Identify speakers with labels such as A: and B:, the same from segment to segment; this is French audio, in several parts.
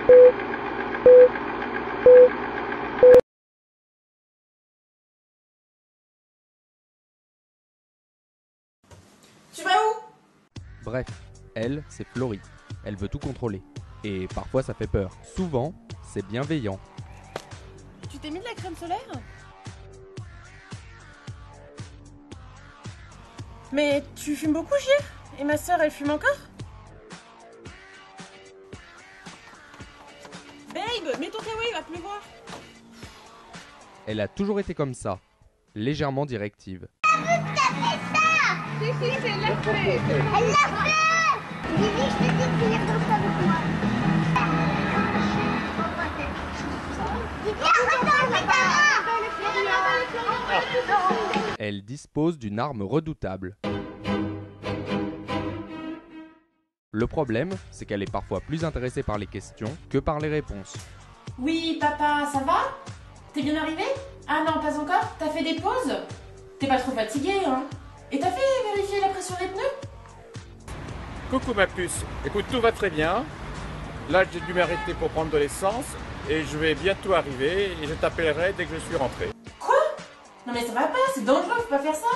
A: Tu vas où?
B: Bref, elle, c'est Florie. Elle veut tout contrôler. Et parfois ça fait peur. Souvent, c'est bienveillant.
A: Tu t'es mis de la crème solaire? Mais tu fumes beaucoup, Gilles? Et ma sœur, elle fume encore? Babe, mets ton kawaii, il va pleuvoir.
B: Elle a toujours été comme ça, légèrement directive.
C: Si, elle l'a fait. Elle l'a fait. Lily, je te dis de finir comme ça avec moi.
B: Elle dispose d'une arme redoutable. Le problème, c'est qu'elle est parfois plus intéressée par les questions que par les réponses.
A: Oui, papa, ça va? T'es bien arrivé? Ah non, pas encore? T'as fait des pauses? T'es pas trop fatigué, hein? Et t'as fait vérifier la pression des pneus?
D: Coucou ma puce, écoute, tout va très bien. Là, j'ai dû m'arrêter pour prendre de l'essence et je vais bientôt arriver et je t'appellerai dès que je suis rentré.
A: Quoi? Non mais ça va pas, c'est dangereux, faut pas faire ça.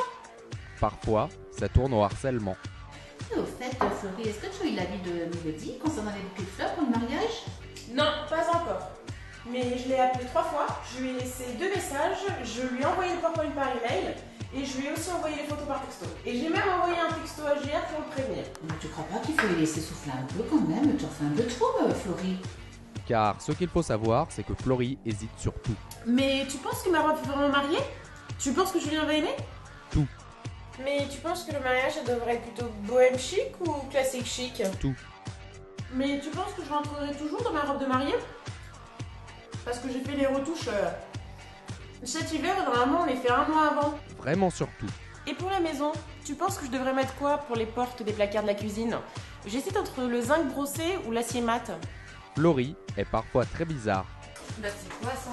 B: Parfois, ça tourne au harcèlement.
E: Au fait, Florie, est-ce que tu as eu l'avis de Mélodie concernant les bouquets de fleurs pour le mariage?
A: Non, pas encore. Mais je l'ai appelé 3 fois, je lui ai laissé 2 messages, je lui ai envoyé le PowerPoint par email et je lui ai aussi envoyé les photos par texto. Et j'ai même envoyé un texto à JR pour le prévenir.
E: Mais tu crois pas qu'il faut les laisser souffler un peu quand même? Tu en fais un peu trop, Florie.
B: Car ce qu'il faut savoir, c'est que Florie hésite sur tout.
A: Mais tu penses que ma robe est vraiment mariée? Tu penses que Julien va aimer?
B: Tout.
A: Mais tu penses que le mariage, ça devrait être plutôt bohème chic ou classique chic?
B: Tout.
A: Mais tu penses que je rentrerai toujours dans ma robe de mariée? Parce que j'ai fait les retouches cet hiver, normalement on les fait un mois avant.
B: Vraiment sur tout.
A: Et pour la maison, tu penses que je devrais mettre quoi pour les portes des placards de la cuisine? J'hésite entre le zinc brossé ou l'acier mat.
B: Florie est parfois très bizarre.
A: Bah c'est quoi ça?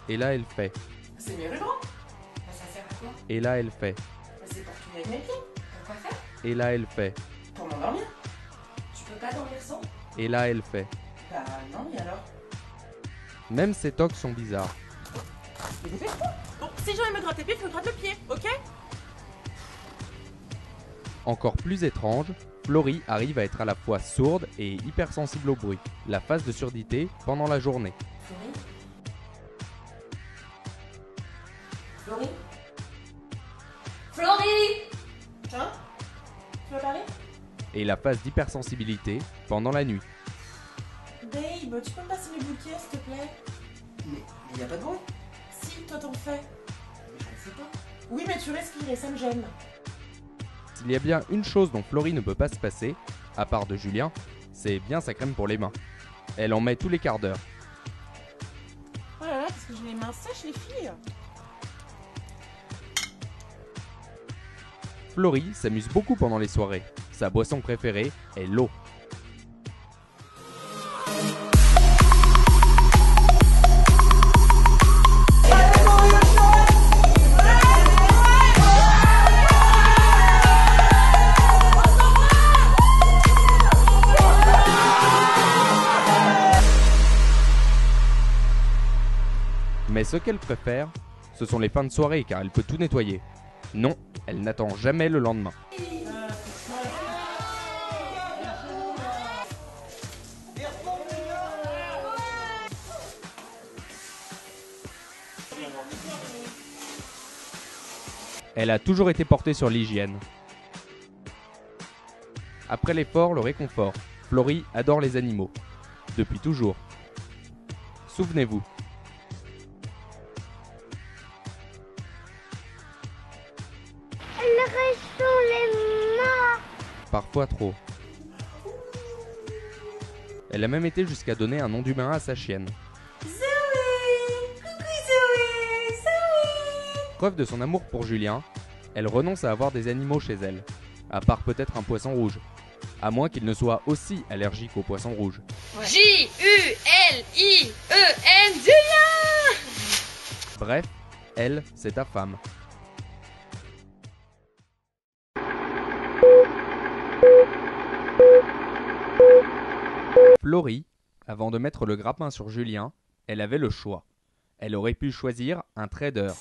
B: Et là, elle fait.
A: C'est mes rubans. Bah ça sert à quoi?
B: Et là, elle fait.
A: Bah c'est pour tenir avec mes pieds. Pourquoi faire?
B: Et là, elle fait.
A: Pour m'endormir. Tu peux pas dormir sans?
B: Et là, elle fait.
A: Bah non, et alors?
B: Même ses tocs sont bizarres.
A: Mais dépêche-toi. Bon, si j'ai envie de me gratter le pied, je me gratte le pied, ok?
B: Encore plus étrange, Florie arrive à être à la fois sourde et hypersensible au bruit. La phase de surdité pendant la journée.
A: Florie? Florie? Tiens, tu veux parler?
B: Et la phase d'hypersensibilité pendant la nuit.
A: Babe, tu peux me passer mes bouquets, s'il te plaît?
F: Mais y a pas de bruit.
A: Si, toi t'en fais.
F: Mais je ne sais pas.
A: Oui, mais tu respires et ça me gêne.
B: S'il y a bien une chose dont Florie ne peut pas se passer, à part de Julien, c'est bien sa crème pour les mains. Elle en met tous les quarts d'heure.
A: Oh là là, parce que j'ai les mains sèches, les filles.
B: Florie s'amuse beaucoup pendant les soirées. Sa boisson préférée est l'eau. Mais ce qu'elle préfère, ce sont les fins de soirée car elle peut tout nettoyer. Non, elle n'attend jamais le lendemain. Elle a toujours été portée sur l'hygiène. Après l'effort, le réconfort. Florie adore les animaux. Depuis toujours. Souvenez-vous.
C: Elle ressent les mains.
B: Parfois trop. Elle a même été jusqu'à donner un nom d'humain à sa chienne.
A: Zoé! Coucou Zoé! Zoé!
B: Preuve de son amour pour Julien, elle renonce à avoir des animaux chez elle, à part peut-être un poisson rouge, à moins qu'il ne soit aussi allergique aux poissons rouges.
G: J-U-L-I-E-N, Julien!
B: Bref, elle, c'est ta femme. Florie Avant de mettre le grappin sur Julien, elle avait le choix. Elle aurait pu choisir un trader.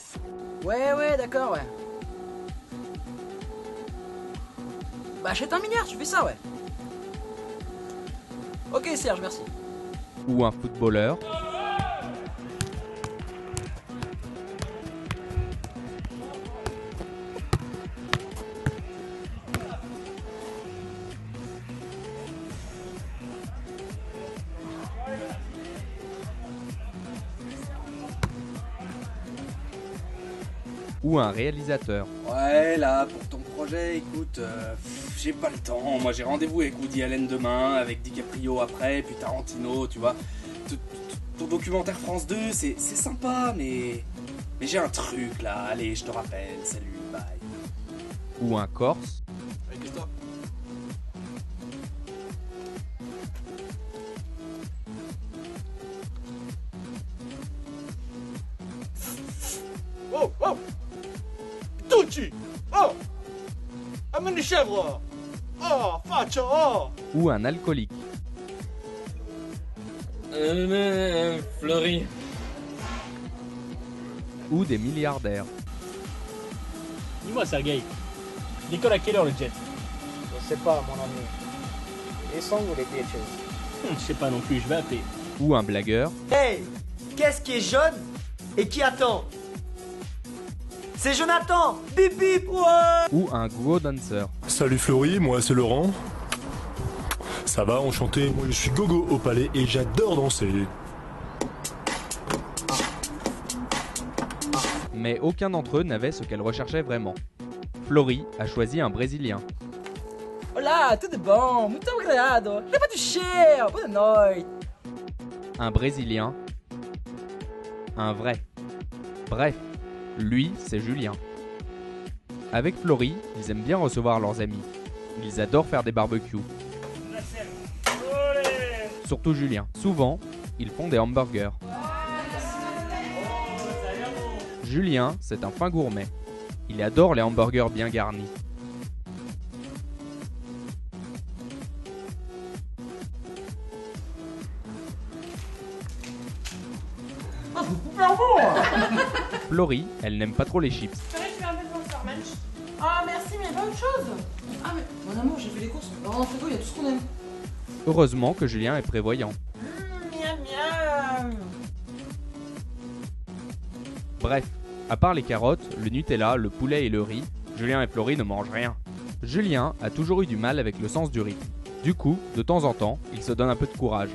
F: Ouais, d'accord, ouais. Bah achète un milliard, tu fais ça, ouais. Ok Serge, merci.
B: Ou un footballeur. Ou un réalisateur.
H: Ouais, là, pour ton projet, écoute, j'ai pas le temps. Moi, j'ai rendez-vous avec Woody Allen demain, avec DiCaprio après, puis Tarantino, tu vois. Ton documentaire France 2, c'est sympa, mais j'ai un truc là. Allez, je te rappelle. Salut, bye.
B: Ou un Corse.
H: Ouais, qu'est-ce que t'as ?
I: Oh, oh Tucci! Oh! Amène les chèvres! Oh, faccia! Oh!
B: Ou un alcoolique.
J: Fleury.
B: Ou des milliardaires.
K: Dis-moi, Sergei, il décolle à quelle heure le jet?
I: Je sais pas, mon ami. Les sons ou les bitches?
K: Je sais pas non plus, je vais appeler.
B: Ou un blagueur.
I: Hey! Qu'est-ce qui est jaune et qui attend? C'est Jonathan! Bip bip, ouais!
B: Ou un go dancer.
L: Salut Fleury, moi c'est Laurent. Ça va, enchanté, moi je suis Gogo au palais et j'adore danser.
B: Mais aucun d'entre eux n'avait ce qu'elle recherchait vraiment. Fleury a choisi un Brésilien.
F: Olá, tudo bom? Muito obrigado. Leva do cheiro. Boa noite.
B: Un Brésilien. Un vrai. Bref, lui, c'est Julien. Avec Fleury, ils aiment bien recevoir leurs amis. Ils adorent faire des barbecues. Surtout Julien. Souvent, ils font des hamburgers. Julien, c'est un fin gourmet. Il adore les hamburgers bien garnis. Fleury, elle n'aime pas trop les chips.
A: Je fais un peu de monster munch. Oh merci, mais pas autre chose.
F: Ah mais mon amour, j'ai fait les courses. Dans le frigo, il y a tout ce qu'on aime.
B: Heureusement que Julien est prévoyant.
A: Miam miam.
B: Bref, à part les carottes, le Nutella, le poulet et le riz, Julien et Fleury ne mangent rien. Julien a toujours eu du mal avec le sens du rythme. Du coup, de temps en temps, il se donne un peu de courage.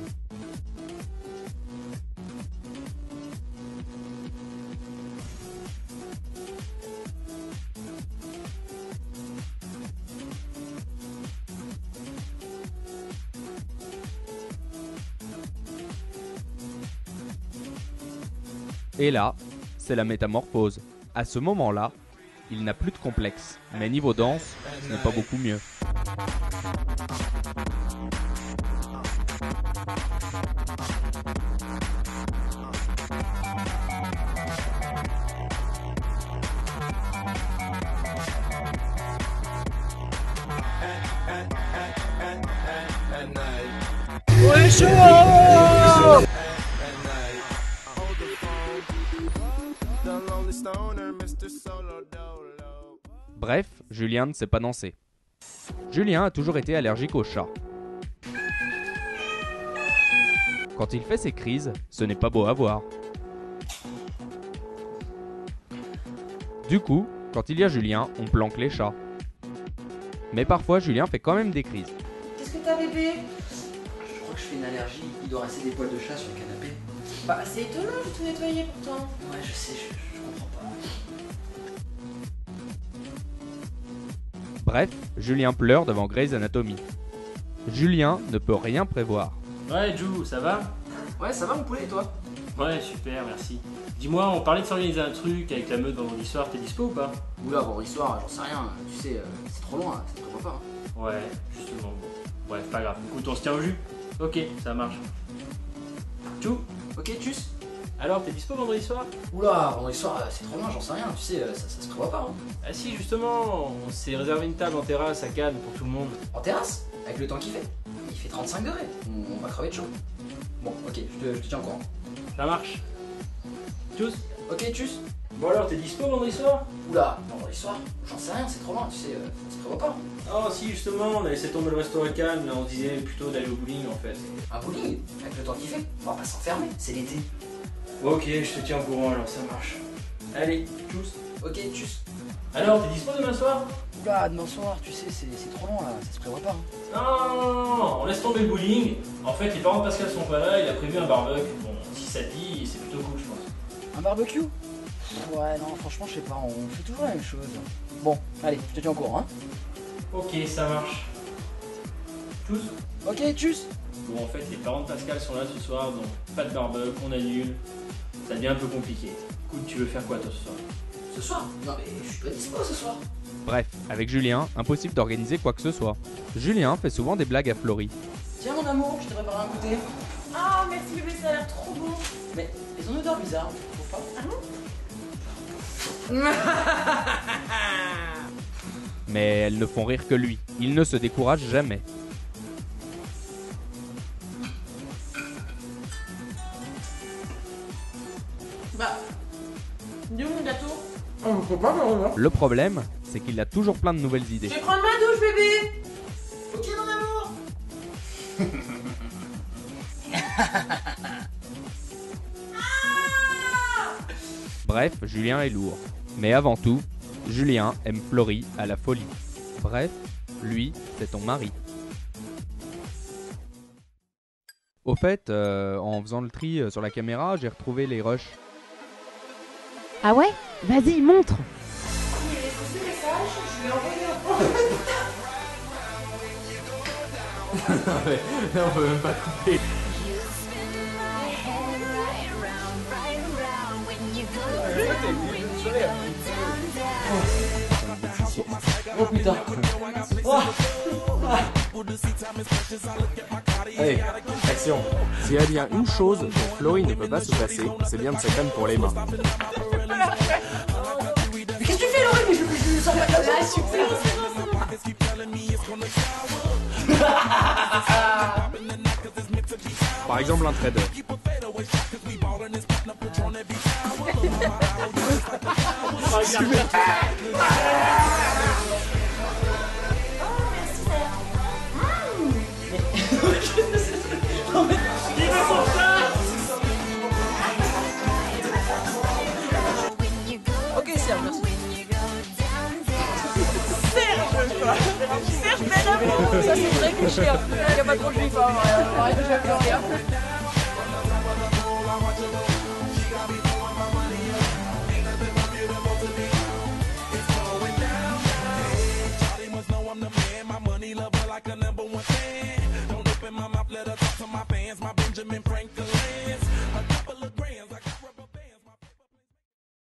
B: Et là, c'est la métamorphose. À ce moment-là, il n'a plus de complexe. Mais niveau danse, ce n'est pas beaucoup mieux.
I: Ouais, chaud!
B: Bref, Julien ne sait pas danser. Julien a toujours été allergique aux chats. Quand il fait ses crises, ce n'est pas beau à voir. Du coup, quand il y a Julien, on planque les chats. Mais parfois, Julien fait quand même des crises.
A: Qu'est-ce que t'as, bébé?
F: Je crois que je fais une allergie. Il doit rester des poils de chat sur le canapé.
A: Bah c'est étonnant, j'ai tout nettoyé pourtant.
F: Ouais, je sais, je comprends pas.
B: Bref, Julien pleure devant Grey's Anatomy. Julien ne peut rien prévoir.
K: Ouais, Jou, ça va?
F: Ouais, ça va mon poulet et toi?
K: Ouais, super, merci. Dis-moi, on parlait de s'organiser un truc avec la meute vendredi soir, t'es dispo ou pas?
F: Oula, vendredi soir, j'en sais rien. Tu sais, c'est trop loin, ça te prévoit pas. Hein.
K: Ouais, justement. Bref, pas grave. Écoute, on se tient au jus. Ok, ça marche. Jou,
F: Ok, tchuss.
K: alors t'es dispo vendredi soir?
F: Oula, vendredi soir, c'est trop loin, j'en sais rien. Tu sais, ça se prévoit pas. Hein.
K: Ah si, justement, on s'est réservé une table en terrasse à Cannes pour tout le monde.
F: En terrasse, avec le temps qu'il fait. Il fait 35 degrés. On va crever de chaud. Bon, ok, je te tiens au courant.
K: Ça marche. Tous?
F: Ok, tchuss.
K: Bon alors, t'es dispo vendredi soir?
F: Oula, vendredi soir, j'en sais rien, c'est trop loin, tu sais, ça se prévoit pas.
K: Oh si, justement, on a laissé tomber le resto à Cannes, là on se disait plutôt d'aller au bowling en fait.
F: Un bowling? Avec le temps qu'il fait, on va pas s'enfermer, c'est l'été.
K: Ok, je te tiens au courant alors, ça marche. Allez, tchuss.
F: Ok, tchuss.
K: Alors, t'es dispo demain soir?
F: Oula, demain soir, tu sais, c'est trop loin là, ça se prévoit pas. Hein.
K: Non, on laisse tomber le bowling. En fait, les parents de Pascal sont pas là, il a prévu un barbecue. Bon, si ça te dit, c'est plutôt cool, je pense.
F: Un barbecue? Ouais, non, franchement, je sais pas, on fait toujours la même chose. Bon, allez, je te tiens au courant, hein.
K: Ok, ça marche. Tous?
F: Ok, tchuss.
K: Bon, en fait, les parents de Pascal sont là ce soir, donc pas de barbecue, on annule. Ça devient un peu compliqué. Écoute, tu veux faire quoi toi ce soir?
F: Ce soir? Non, mais je suis pas dispo ce soir.
B: Bref, avec Julien, impossible d'organiser quoi que ce soit. Julien fait souvent des blagues à Florie.
F: Tiens, mon amour, je t'ai préparé un goûter.
A: Ah, merci bébé, ça a l'air trop bon.
F: Mais ils ont une odeur bizarre, tu trouves pas?
A: Ah non?
B: Mais elles ne font rire que lui. Il ne se décourage jamais.
A: Bah, dis où mon gâteau? On peut pas voir.
B: Le problème, c'est qu'il a toujours plein de nouvelles idées.
A: Je vais prendre ma douche, bébé.
F: Ok, mon amour.
B: Bref, Julien est lourd. Mais avant tout, Julien aime Florie à la folie. Bref, lui, c'est ton mari. Au fait, en faisant le tri sur la caméra, j'ai retrouvé les rushs.
G: Ah ouais? Vas-y, montre.
A: Il est laissé ce message, je lui ai envoyé un
K: Là, on peut même pas couper.
F: Oh putain. Oh.
J: Hey, action. S'il y a bien une chose dont Florie ne peut pas se passer, c'est bien de sa crème pour les mains.
F: Mais qu'est-ce que tu fais, Laurie? Mais je sors pas comme ça.
A: super.
J: Par exemple, un trader.
F: Ok, Serge, merci.
A: Serge Benamou.
F: Ça, c'est très cliché. Hein. Il y a pas trop de juifs. Arrête de jouer à rien.
M: Money lover like a number one fan. Don't open my mouth, let her talk to my fans. My Benjamin Franklin.